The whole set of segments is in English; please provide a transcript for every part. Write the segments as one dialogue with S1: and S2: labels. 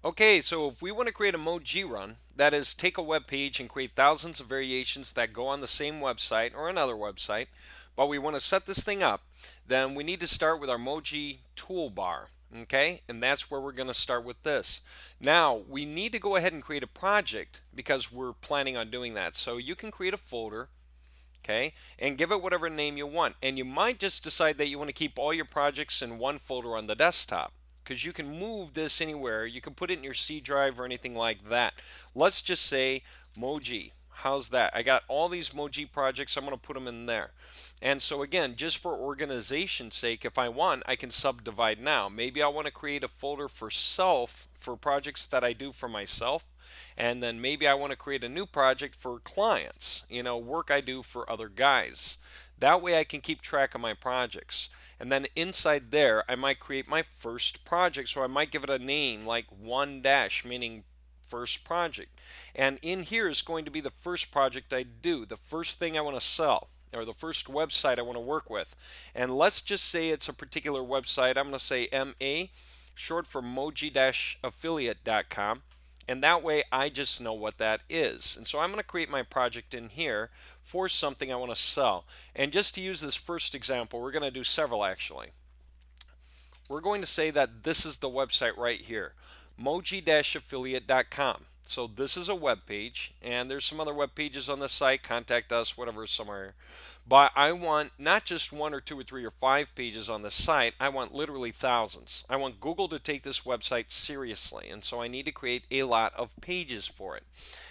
S1: Okay, so if we want to create a MOWG run, that is take a web page and create thousands of variations that go on the same website or another website, but we want to set this thing up, then we need to start with our MOWG Toolbar. Okay, and that's where we're going to start with this. Now, we need to go ahead and create a project because we're planning on doing that. So you can create a folder, okay, and give it whatever name you want. And you might just decide that you want to keep all your projects in one folder on the desktop because you can move this anywhere. You can put it in your C drive or anything like that. Let's just say MOWG. How's that? I got all these MOWG projects. I'm going to put them in there. And so again, just for organization's sake, if I want, I can subdivide now. Maybe I want to create a folder for self for projects that I do for myself. And then maybe I want to create a new project for clients, work I do for other guys. That way I can keep track of my projects. And then inside there, I might create my first project. So I might give it a name like 1-, meaning first project. And in here is going to be the first project I do, the first thing I want to sell, or the first website I want to work with. And let's just say it's a particular website. I'm going to say MA, short for MOWG-affiliate.com. And that way I just know what that is. And so I'm going to create my project in here for something I want to sell. And just to use this first example, we're going to do several actually. We're going to say that this is the website right here, MOWG-affiliate.com. So this is a web page, and there's some other web pages on the site, contact us, whatever, somewhere. But I want not just 1 or 2 or 3 or 5 pages on the site, I want literally thousands. I want Google to take this website seriously, and so I need to create a lot of pages for it.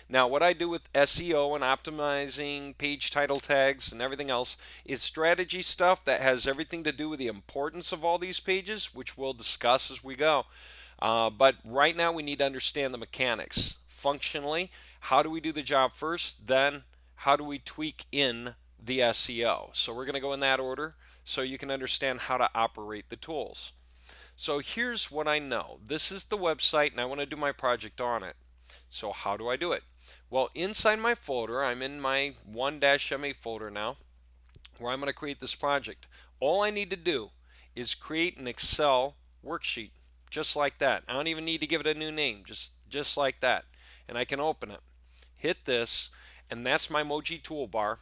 S1: Now, what I do with SEO and optimizing page title tags and everything else is strategy stuff that has everything to do with the importance of all these pages, which we'll discuss as we go. But right now we need to understand the mechanics. Functionally, how do we do the job first? Then how do we tweak in the SEO? So we're going to go in that order so you can understand how to operate the tools. So here's what I know. This is the website and I want to do my project on it. So how do I do it? Well, inside my folder, I'm in my 1-MA folder now, where I'm going to create this project. All I need to do is create an Excel worksheet, just like that. I don't even need to give it a new name, just like that. And I can open it. Hit this, and that's my MOWG toolbar,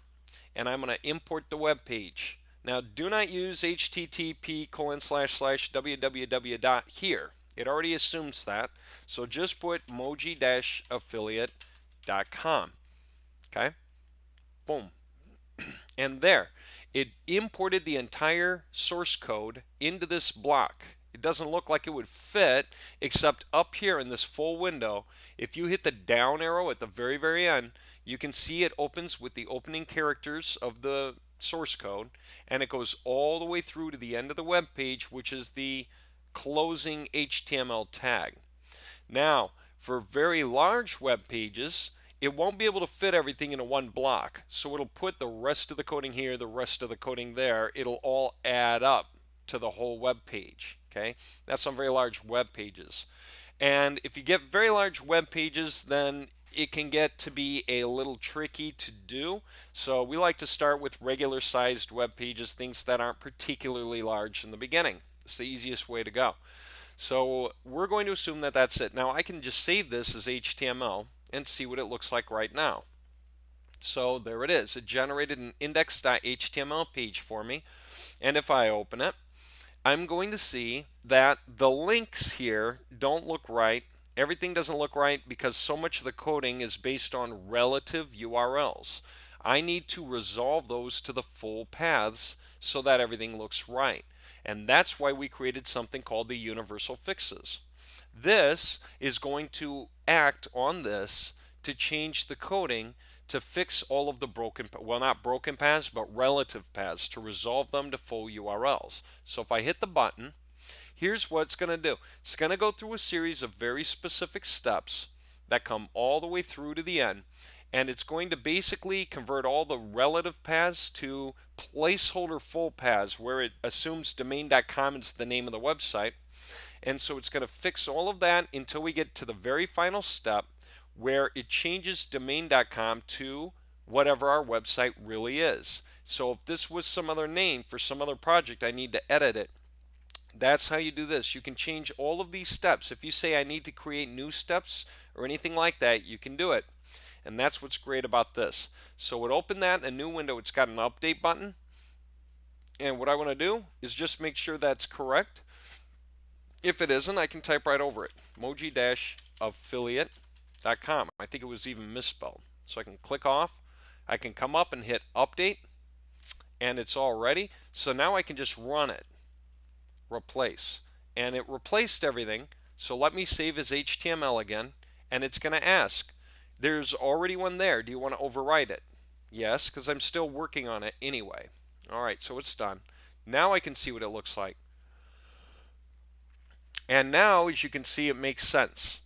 S1: and I'm going to import the web page. Now, do not use http://www. here. It already assumes that. So just put MOWG-affiliate.com. Okay? Boom. And there, it imported the entire source code into this block. It doesn't look like it would fit, except up here in this full window, if you hit the down arrow at the very, very end, you can see it opens with the opening characters of the source code, and it goes all the way through to the end of the web page, which is the closing HTML tag. Now, for very large web pages, it won't be able to fit everything into one block. So it'll put the rest of the coding here, the rest of the coding there. It'll all add up to the whole web page. Okay, that's on very large web pages. And if you get very large web pages, then it can get to be a little tricky to do. So we like to start with regular sized web pages, things that aren't particularly large in the beginning. It's the easiest way to go. So we're going to assume that that's it. Now I can just save this as HTML and see what it looks like right now. So there it is. It generated an index.html page for me. And if I open it, I'm going to see that the links here don't look right. Everything doesn't look right because so much of the coding is based on relative URLs. I need to resolve those to the full paths so that everything looks right. And that's why we created something called the universal fixes. This is going to act on this to change the coding to fix all of the broken, well, not broken paths, but relative paths, to resolve them to full URLs. So if I hit the button, here's what it's going to do. It's going to go through a series of very specific steps that come all the way through to the end, and it's going to basically convert all the relative paths to placeholder full paths, where it assumes domain.com is the name of the website. And so it's going to fix all of that until we get to the very final step where it changes domain.com to whatever our website really is. So if this was some other name for some other project, I need to edit it. That's how you do this. You can change all of these steps. If you say I need to create new steps or anything like that, you can do it. And that's what's great about this. So it opened that in a new window. It's got an update button. And what I want to do is just make sure that's correct. If it isn't, I can type right over it. MOWG-affiliate.com. I think it was even misspelled. So I can click off. I can come up and hit update, and it's all ready. So now I can just run it, replace, and it replaced everything. So let me save as HTML again, and it's going to ask, there's already one there. Do you want to overwrite it? Yes, because I'm still working on it anyway. All right, so it's done. Now I can see what it looks like. And now, as you can see, it makes sense.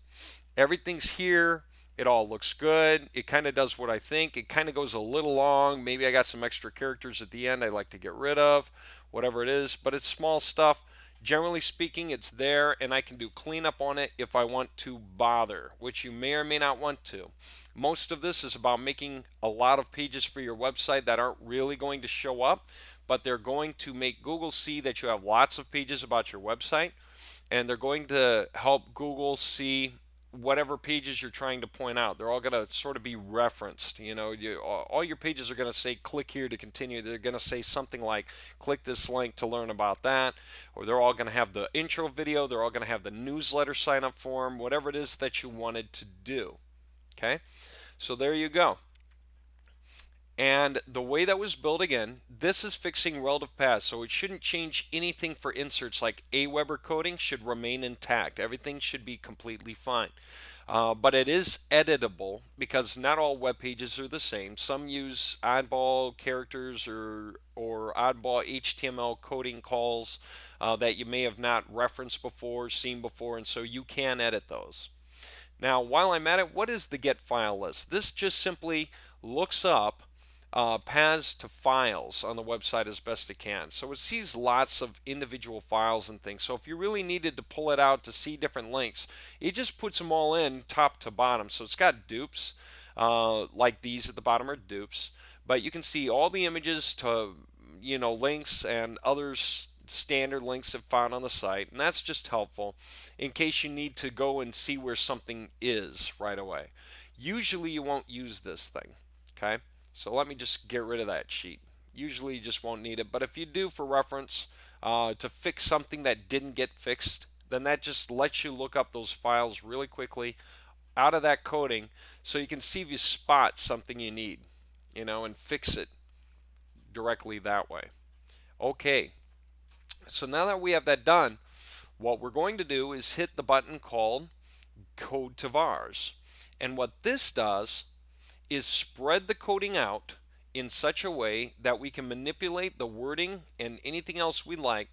S1: Everything's here. It all looks good. It kind of does what I think. It kind of goes a little long. Maybe I got some extra characters at the end I'd like to get rid of, whatever it is. But it's small stuff. Generally speaking, it's there, and I can do cleanup on it if I want to bother, which you may or may not want to. Most of this is about making a lot of pages for your website that aren't really going to show up, but they're going to make Google see that you have lots of pages about your website, and they're going to help Google see whatever pages you're trying to point out. They're all going to sort of be referenced. You know, all your pages are going to say click here to continue. They're going to say something like click this link to learn about that, or they're all going to have the intro video. They're all going to have the newsletter sign up form, whatever it is that you wanted to do. Okay, so there you go. And the way that was built, again, this is fixing relative paths, so it shouldn't change anything for inserts. Like Aweber coding should remain intact. Everything should be completely fine. But it is editable because not all web pages are the same. Some use oddball characters or oddball HTML coding calls that you may have not referenced before, seen before, and so you can edit those. Now, while I'm at it, what is the get file list? This just simply looks up paths to files on the website as best it can. So it sees lots of individual files and things. So if you really needed to pull it out to see different links, it just puts them all in top to bottom. So it's got dupes, like these at the bottom are dupes, but you can see all the images to, you know, links and others standard links that found on the site, and that's just helpful in case you need to go and see where something is right away. Usually you won't use this thing, okay? So let me just get rid of that sheet. Usually you just won't need it, but if you do for reference to fix something that didn't get fixed, then that just lets you look up those files really quickly out of that coding so you can see if you spot something you need, you know, and fix it directly that way. Okay, so now that we have that done, what we're going to do is hit the button called Code to Vars. And what this does is spread the coding out in such a way that we can manipulate the wording and anything else we like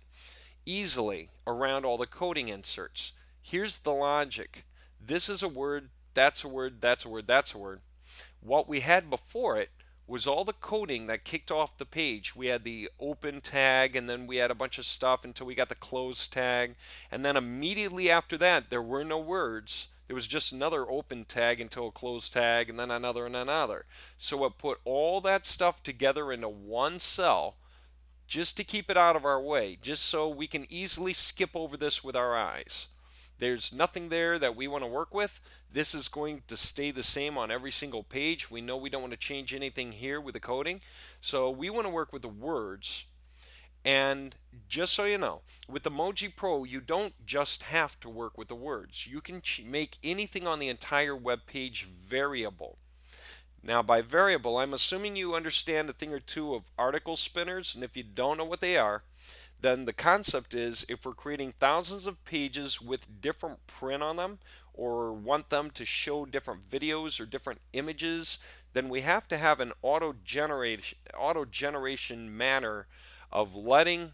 S1: easily around all the coding inserts. Here's the logic. This is a word, that's a word, that's a word, that's a word. What we had before it was all the coding that kicked off the page. We had the open tag, and then we had a bunch of stuff until we got the close tag, and then immediately after that there were no words. There was just another open tag until a close tag, and then another and another. So it put all that stuff together into one cell just to keep it out of our way, just so we can easily skip over this with our eyes. There's nothing there that we want to work with. This is going to stay the same on every single page. We know we don't want to change anything here with the coding. So we want to work with the words. And just so you know, with the MOWG-Pro, you don't just have to work with the words. You can make anything on the entire web page variable. Now, by variable, I'm assuming you understand a thing or two of article spinners, and if you don't know what they are, then the concept is if we're creating thousands of pages with different print on them, or want them to show different videos or different images, then we have to have an auto generation manner of letting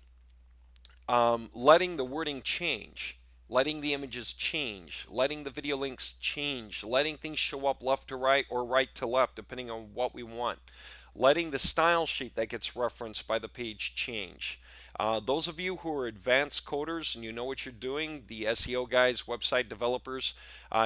S1: the wording change, letting the images change, letting the video links change, letting things show up left to right or right to left depending on what we want, letting the style sheet that gets referenced by the page change. Those of you who are advanced coders and you know what you're doing, the SEO guys, website developers,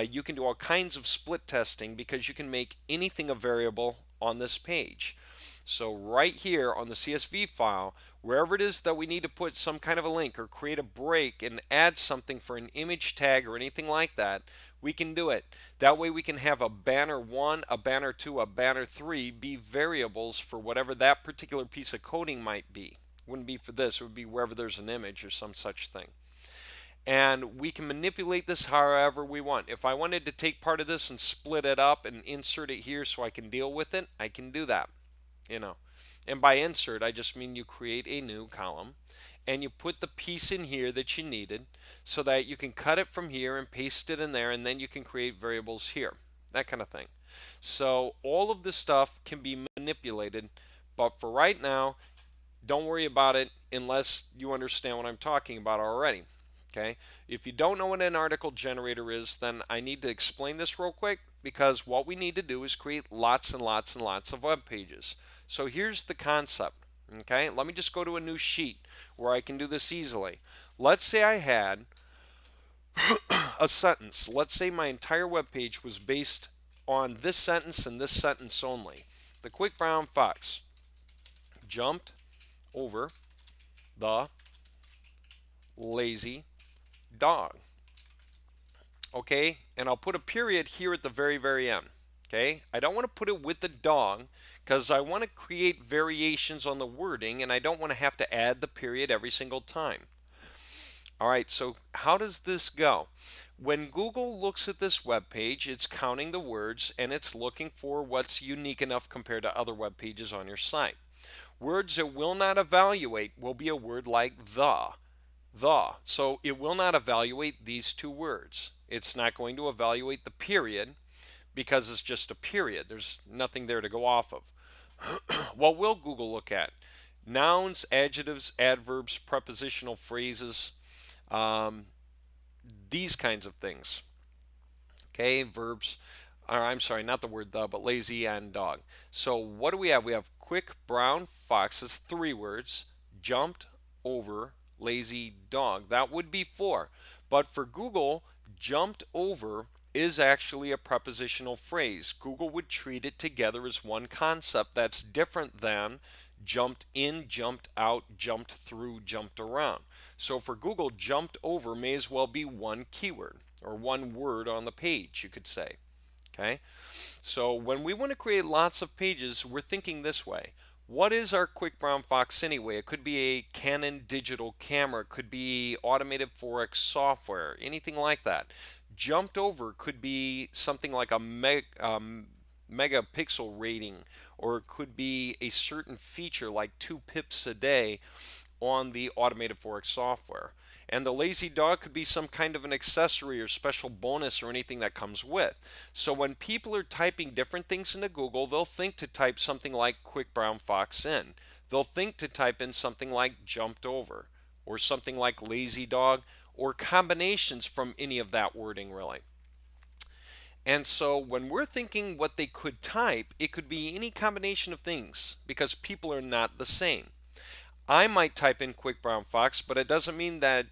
S1: you can do all kinds of split testing because you can make anything a variable on this page. So right here on the CSV file, wherever it is that we need to put some kind of a link or create a break and add something for an image tag or anything like that, we can do it. That way we can have a banner 1, a banner 2, a banner 3 be variables for whatever that particular piece of coding might be. Wouldn't be for this, it would be wherever there's an image or some such thing. And we can manipulate this however we want. If I wanted to take part of this and split it up and insert it here so I can deal with it, I can do that. And by insert, I just mean you create a new column and you put the piece in here that you needed so that you can cut it from here and paste it in there, and then you can create variables here, that kind of thing. So all of this stuff can be manipulated, but for right now, don't worry about it unless you understand what I'm talking about already. Okay, if you don't know what an article generator is, then I need to explain this real quick, because what we need to do is create lots and lots and lots of web pages. So here's the concept. Okay, let me just go to a new sheet where I can do this easily. Let's say I had a sentence. Let's say my entire web page was based on this sentence and this sentence only. The quick brown fox jumped over the lazy dog. Okay, and I'll put a period here at the very end. Okay, I don't want to put it with the dog because I want to create variations on the wording and I don't want to have to add the period every single time. All right, so how does this go? When Google looks at this web page, it's counting the words and it's looking for what's unique enough compared to other web pages on your site. Words it will not evaluate will be a word like the. So it will not evaluate these two words. It's not going to evaluate the period because it's just a period. There's nothing there to go off of. What will Google look at? Nouns, adjectives, adverbs, prepositional phrases, these kinds of things. Okay, verbs. Or I'm sorry, not the word the, but lazy and dog. So what do we have? We have quick brown foxes, 3 words, jumped over lazy dog. That would be 4. But for Google, jumped over is actually a prepositional phrase. Google would treat it together as one concept that's different than jumped in, jumped out, jumped through, jumped around. So for Google, jumped over may as well be one keyword or one word on the page, you could say. Okay, so when we want to create lots of pages, we're thinking this way. What is our quick brown fox anyway? It could be a Canon digital camera, it could be automated Forex software, anything like that. Jumped over could be something like a megapixel rating, or it could be a certain feature like 2 pips a day on the automated Forex software. And the lazy dog could be some kind of an accessory or special bonus or anything that comes with. So when people are typing different things into Google, they'll think to type something like quick brown fox in. They'll think to type in something like jumped over or something like lazy dog or combinations from any of that wording really. And so when we're thinking what they could type, it could be any combination of things because people are not the same. I might type in quick brown fox, but it doesn't mean that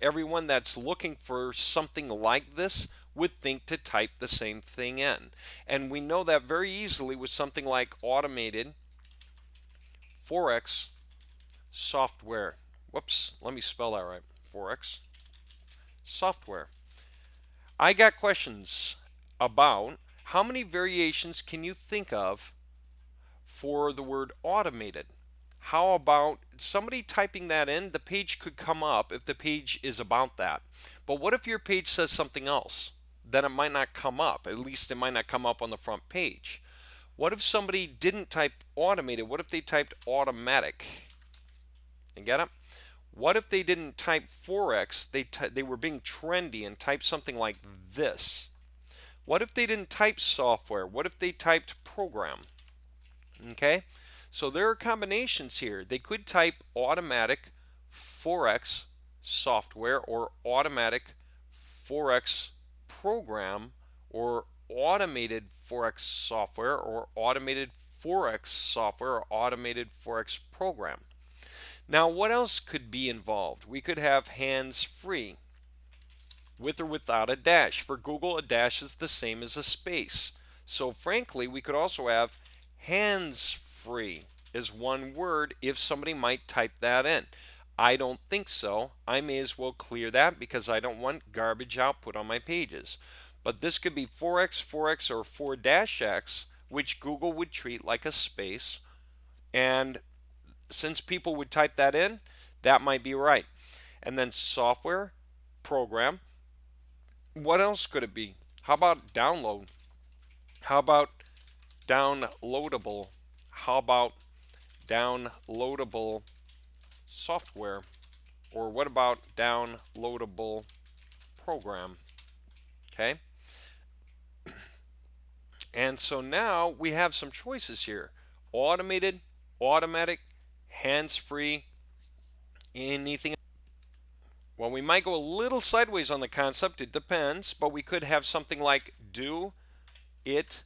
S1: everyone that's looking for something like this would think to type the same thing in. And we know that very easily with something like automated Forex software. Whoops, let me spell that right. Forex software. I got questions about how many variations can you think of for the word automated. How about somebody typing that in? The page could come up if the page is about that. But what if your page says something else? Then it might not come up. At least it might not come up on the front page. What if somebody didn't type automated? What if they typed automatic? You get it? What if they didn't type Forex? They were being trendy and typed something like this. What if they didn't type software? What if they typed program? Okay, so there are combinations here. They could type automatic Forex software or automatic Forex program or automated Forex software or automated Forex software or automated Forex program. Now what else could be involved? We could have hands-free with or without a dash. For Google, a dash is the same as a space. So frankly, we could also have hands-free hands-free is one word if somebody might type that in. I don't think so. I may as well clear that because I don't want garbage output on my pages. But this could be 4x, 4x, or 4-x, which Google would treat like a space. And since people would type that in, that might be right. And then software, program. What else could it be? How about download? How about downloadable? How about downloadable software? Or what about downloadable program? Okay. And so now we have some choices here. Automated, automatic, hands-free, anything. Well, we might go a little sideways on the concept. It depends, but we could have something like do it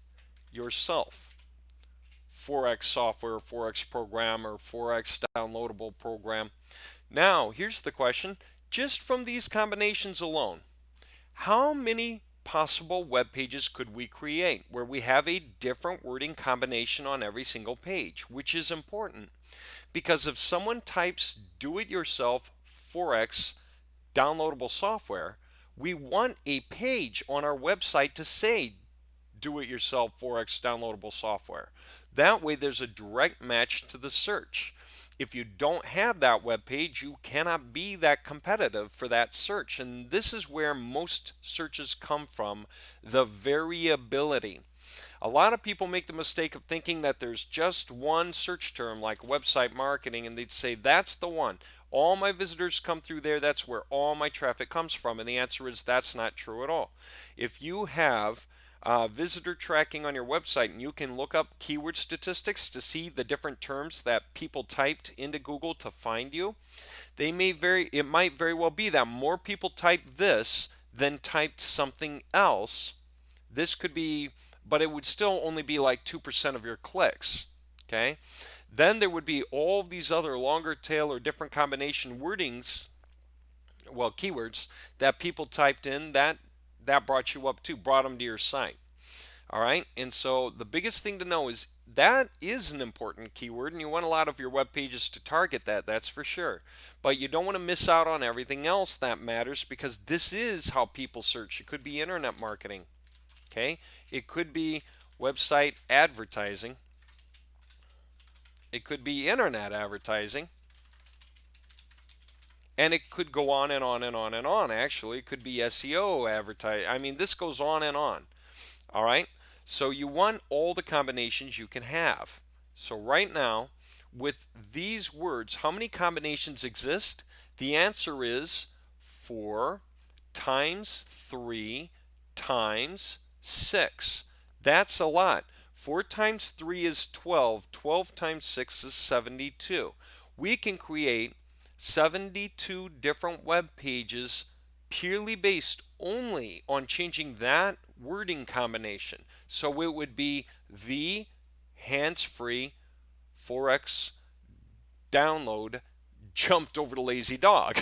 S1: yourself. 4x software, 4x program, or 4x downloadable program. Now, here's the question. Just from these combinations alone, how many possible web pages could we create where we have a different wording combination on every single page, which is important because if someone types do it yourself 4x downloadable software, we want a page on our website to say do it yourself 4x downloadable software. That way there's a direct match to the search. If you don't have that web page, you cannot be that competitive for that search. And this is where most searches come from, the variability. A lot of people make the mistake of thinking that there's just one search term like website marketing and they'd say that's the one. All my visitors come through there, that's where all my traffic comes from. And the answer is that's not true at all. If you have visitor tracking on your website and you can look up keyword statistics to see the different terms that people typed into Google to find you, it might very well be that more people typed this than typed something else. This could be, but it would still only be like 2% of your clicks. Okay, then there would be all of these other longer tail or different combination wordings, well, keywords that people typed in that brought you up too, brought them to your site. All right, and so the biggest thing to know is that is an important keyword and you want a lot of your web pages to target that, that's for sure. But you don't want to miss out on everything else that matters because this is how people search. It could be internet marketing, okay? It could be website advertising. It could be internet advertising. And it could go on and on and on and on. Actually, it could be SEO advertising. I mean, this goes on and on. All right. So you want all the combinations you can have. So right now, with these words, how many combinations exist? The answer is 4 times 3 times 6. That's a lot. 4 times 3 is 12. 12 times 6 is 72. We can create 72 different web pages purely based only on changing that wording combination. So it would be the hands-free 4x download jumped over the lazy dog.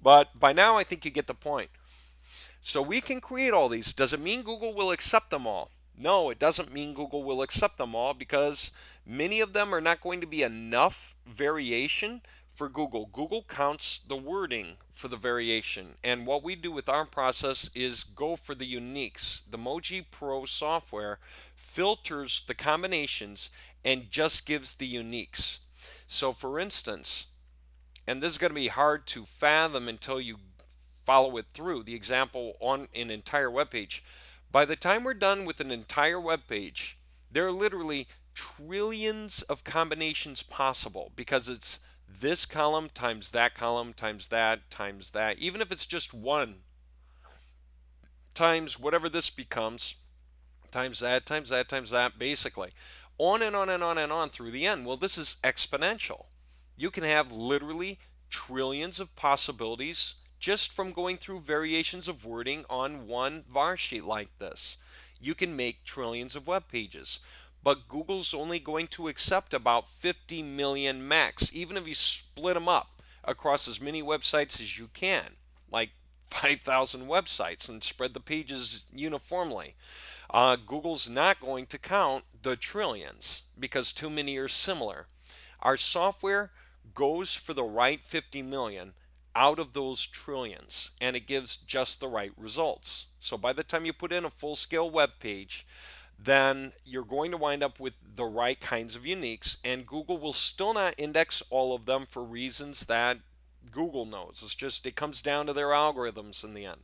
S1: But by now I think you get the point. So we can create all these. Does it mean Google will accept them all? No, it doesn't mean Google will accept them all because many of them are not going to be enough variation for Google. Google counts the wording for the variation. And what we do with our process is go for the uniques. The MOWG-Pro software filters the combinations and just gives the uniques. So for instance, and this is going to be hard to fathom until you follow it through, the example on an entire web page. By the time we're done with an entire web page, there are literally trillions of combinations possible because it's this column times that column times that times that. Even if it's just one times whatever this becomes, times that, times that, times that, basically. On and on and on and on through the end. Well, this is exponential. You can have literally trillions of possibilities just from going through variations of wording on one var sheet like this. You can make trillions of web pages. But Google's only going to accept about 50 million max, even if you split them up across as many websites as you can, like 5,000 websites and spread the pages uniformly. Google's not going to count the trillions because too many are similar. Our software goes for the right 50 million out of those trillions, and it gives just the right results. So by the time you put in a full-scale web page, then you're going to wind up with the right kinds of uniques, and Google will still not index all of them for reasons that Google knows. It's just, it comes down to their algorithms in the end.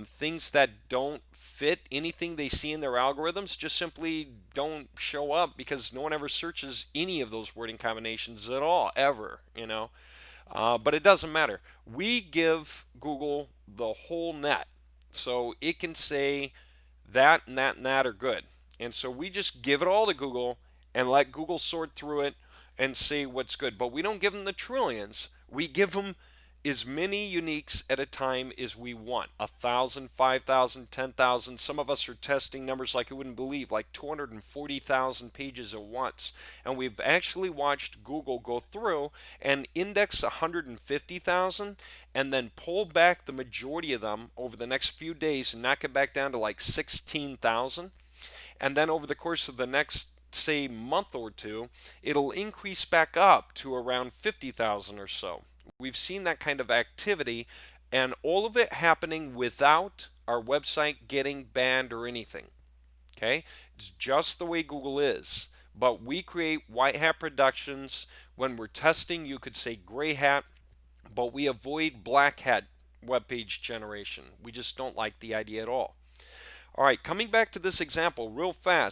S1: Things that don't fit anything they see in their algorithms just simply don't show up because no one ever searches any of those wording combinations at all, ever, you know. But it doesn't matter. We give Google the whole net. So it can say that and that and that are good. And so we just give it all to Google and let Google sort through it and say what's good. But we don't give them the trillions. We give them as many uniques at a time as we want. 1,000, 5,000, 10,000. Some of us are testing numbers like you wouldn't believe, like 240,000 pages at once. And we've actually watched Google go through and index 150,000 and then pull back the majority of them over the next few days and knock it back down to like 16,000. And then over the course of the next, say, month or two, it'll increase back up to around 50,000 or so. We've seen that kind of activity, and all of it happening without our website getting banned or anything. Okay? It's just the way Google is. But we create white hat productions. When we're testing, you could say gray hat, but we avoid black hat web page generation. We just don't like the idea at all. All right, coming back to this example real fast.